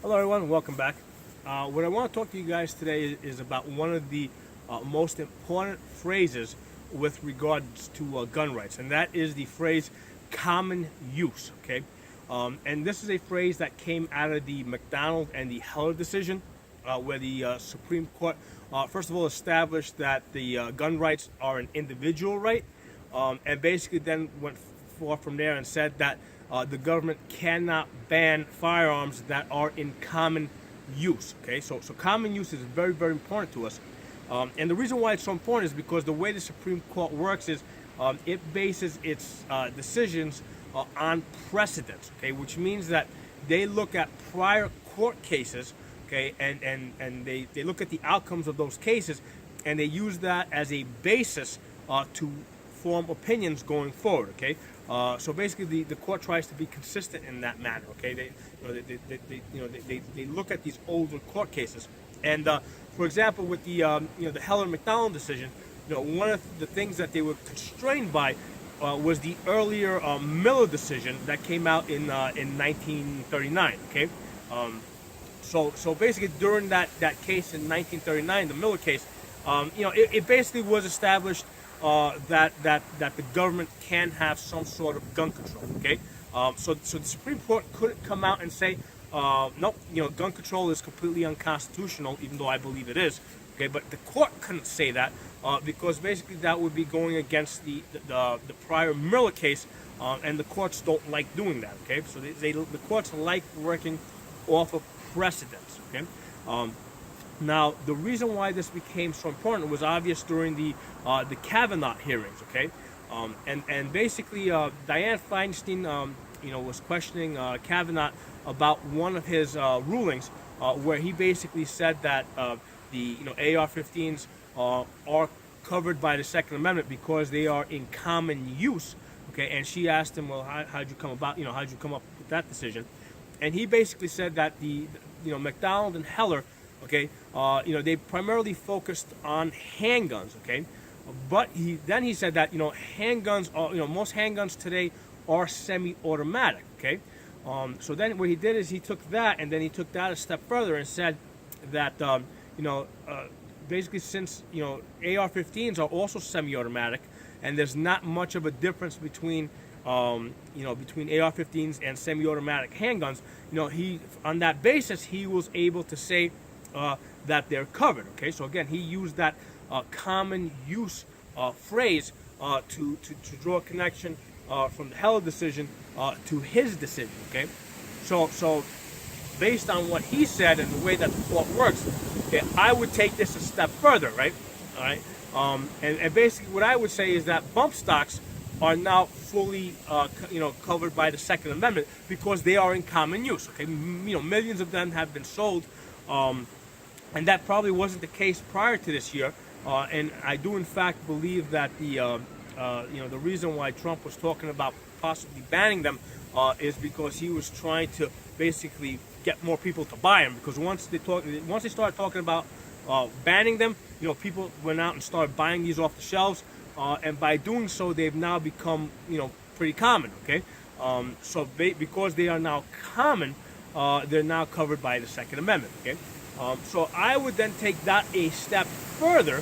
Hello, everyone. Welcome back. What I want to talk to you guys today is about one of the most important phrases with regards to gun rights, and that is the phrase "common use." Okay, and this is a phrase that came out of the McDonald and the Heller decision, where the Supreme Court, first of all, established that the gun rights are an individual right, and basically then went forth from there and said that the government cannot ban firearms that are in common use. Okay, so common use is very, very important to us. And the reason why it's so important is because the way the Supreme Court works is it bases its decisions on precedents, okay, which means that they look at prior court cases, okay, and they look at the outcomes of those cases, and they use that as a basis to form opinions going forward, okay. So basically, the court tries to be consistent in that manner. Okay, they look at these older court cases, and for example, with the the Heller McDonald decision, one of the things that they were constrained by was the earlier Miller decision that came out in 1939. Okay, so basically during that case in 1939, the Miller case, it basically was established that the government can have some sort of gun control. Okay, so the Supreme Court couldn't come out and say, nope, gun control is completely unconstitutional, even though I believe it is. Okay, but the court couldn't say that because basically that would be going against the prior Miller case, and the courts don't like doing that. Okay, so the courts like working off of precedents. Okay. Now, the reason why this became so important was obvious during the Kavanaugh hearings, okay? And basically, Dianne Feinstein, was questioning Kavanaugh about one of his rulings, where he basically said that the AR-15s are covered by the Second Amendment because they are in common use, okay? And she asked him, well, how'd you come about? How'd you come up with that decision? And he basically said that the McDonald and Heller, okay, they primarily focused on handguns, okay, but he said that handguns are most handguns today are semi-automatic, okay. So then what he did is he took that and then he took that a step further and said that basically since AR-15s are also semi-automatic and there's not much of a difference between between AR-15s and semi-automatic handguns, he on that basis he was able to say that they're covered. Okay, so again, he used that common use phrase to draw a connection from the Heller decision to his decision. Okay, so based on what he said and the way that the court works, okay, I would take this a step further, right? All right, and basically what I would say is that bump stocks are now fully covered by the Second Amendment because they are in common use. Okay, millions of them have been sold. And that probably wasn't the case prior to this year, and I do in fact believe that the reason why Trump was talking about possibly banning them is because he was trying to basically get more people to buy them. Because once they started talking about banning them, people went out and started buying these off the shelves, and by doing so, they've now become pretty common. Okay, so because they are now common, they're now covered by the Second Amendment. Okay. So I would then take that a step further,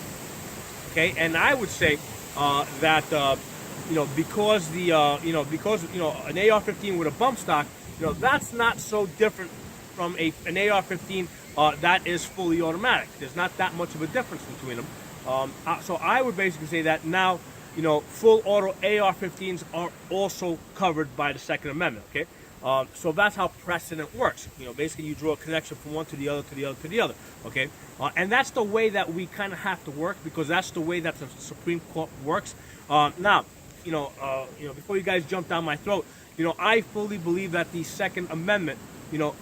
okay, and I would say that because because an AR-15 with a bump stock, that's not so different from an AR-15 that is fully automatic. There's not that much of a difference between them. So I would basically say that now full auto AR-15s are also covered by the Second Amendment. Okay. So that's how precedent works. Basically you draw a connection from one to the other, to the other, to the other. Okay, and that's the way that we kind of have to work because that's the way that the Supreme Court works. Now, before you guys jump down my throat, I fully believe that the Second Amendment,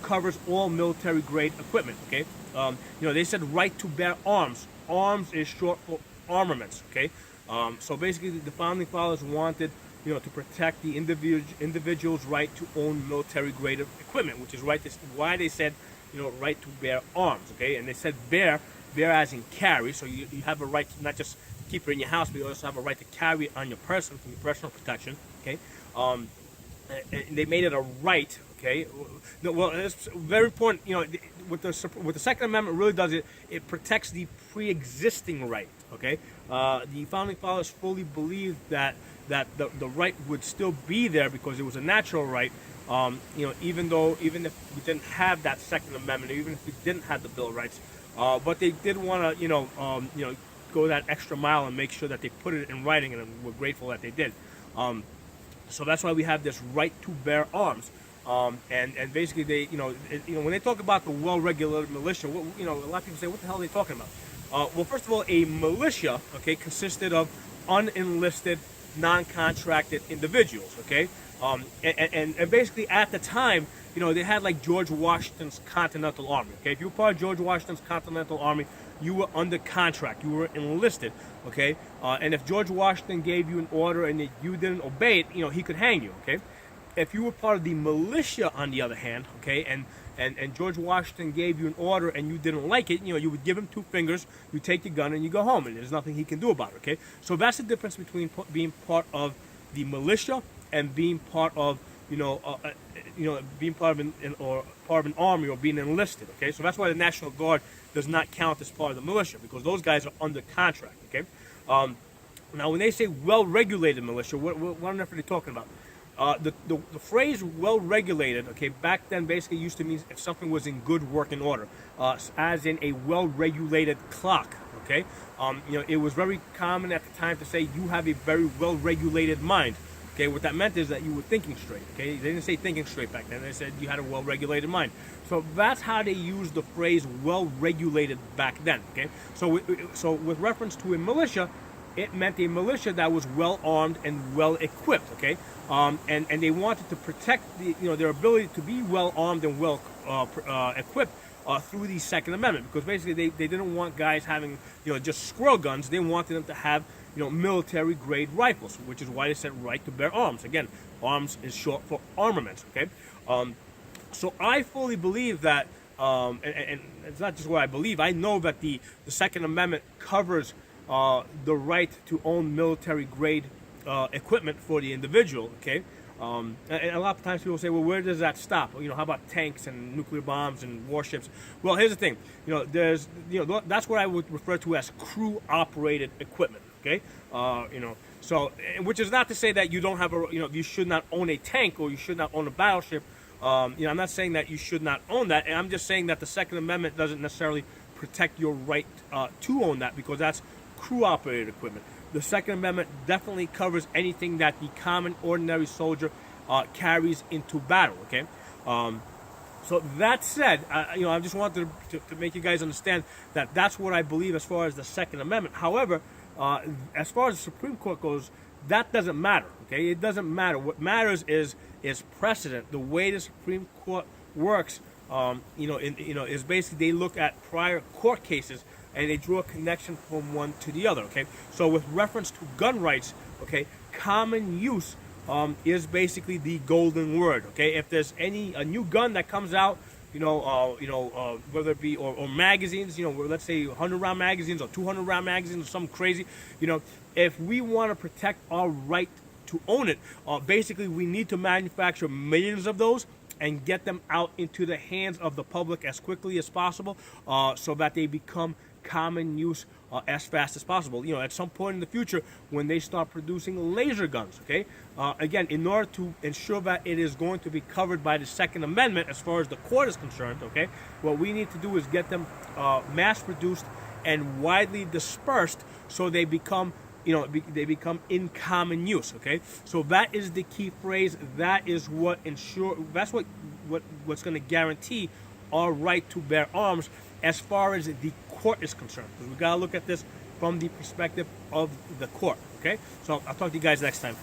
covers all military-grade equipment. Okay, they said right to bear arms. Arms is short for armaments. Okay, so basically the founding fathers wanted to protect the individual's right to own military-grade equipment, which is right. This is why they said, right to bear arms. Okay, and they said bear as in carry. So you have a right to not just keep it in your house, but you also have a right to carry it on your person for your personal protection. Okay, and they made it a right. Okay, no, well, it's very important. You know, what the Second Amendment really does, it protects the pre-existing right. Okay, the founding fathers fully believed that the right would still be there because it was a natural right. You know, even if we didn't have that Second Amendment, even if we didn't have the Bill of Rights, but they did want to, go that extra mile and make sure that they put it in writing, and we're grateful that they did. So that's why we have this right to bear arms. And basically they, when they talk about the well-regulated militia, a lot of people say, what the hell are they talking about? Well, first of all, a militia, okay, consisted of unenlisted, non-contracted individuals, okay? And basically at the time, they had like George Washington's Continental Army, okay? If you were part of George Washington's Continental Army, you were under contract, you were enlisted, okay? And if George Washington gave you an order and you didn't obey it, he could hang you, okay? If you were part of the militia, on the other hand, okay, and George Washington gave you an order and you didn't like it, you would give him 2 fingers, you take your gun and you go home, and there's nothing he can do about it, okay? So that's the difference between being part of the militia and being part of, being part of an army or being enlisted, okay? So that's why the National Guard does not count as part of the militia, because those guys are under contract, okay? Now, when they say well-regulated militia, what on earth are they talking about? The phrase well-regulated, okay, back then basically used to mean if something was in good working order, as in a well-regulated clock, okay? It was very common at the time to say you have a very well-regulated mind, okay? What that meant is that you were thinking straight, okay? They didn't say thinking straight back then. They said you had a well-regulated mind. So that's how they used the phrase well-regulated back then, okay? So with reference to a militia, it meant a militia that was well-armed and well-equipped, okay? And they wanted to protect their ability to be well-armed and well-equipped through the Second Amendment, because basically they didn't want guys having just squirrel guns. They wanted them to have military-grade rifles, which is why they said right to bear arms. Again, arms is short for armaments, okay? So I fully believe that, and it's not just what I believe, I know that the Second Amendment covers the right to own military-grade equipment for the individual, okay? And a lot of times people say, well, where does that stop? How about tanks and nuclear bombs and warships? Well, here's the thing. There's, that's what I would refer to as crew-operated equipment, okay? So, which is not to say that you don't have you should not own a tank or you should not own a battleship. I'm not saying that you should not own that, and I'm just saying that the Second Amendment doesn't necessarily protect your right to own that, because that's crew-operated equipment. The Second Amendment definitely covers anything that the common, ordinary soldier carries into battle, okay? So that said, I just wanted to make you guys understand that that's what I believe as far as the Second Amendment. However, as far as the Supreme Court goes, that doesn't matter, okay? It doesn't matter. What matters is precedent. The way the Supreme Court works, is basically they look at prior court cases and they draw a connection from one to the other, okay? So with reference to gun rights, okay, common use is basically the golden word, okay? If there's a new gun that comes out, whether it be, or magazines, let's say 100-round magazines or 200-round magazines or something crazy, if we want to protect our right to own it, basically we need to manufacture millions of those and get them out into the hands of the public as quickly as possible, so that they become common use as fast as possible. At some point in the future, when they start producing laser guns, okay? Again, in order to ensure that it is going to be covered by the Second Amendment as far as the court is concerned, okay? What we need to do is get them mass-produced and widely dispersed so they become they become in common use, okay? So that is the key phrase. That is that's what's going to guarantee our right to bear arms as far as the court is concerned. Because we got to look at this from the perspective of the court, okay? So I'll talk to you guys next time.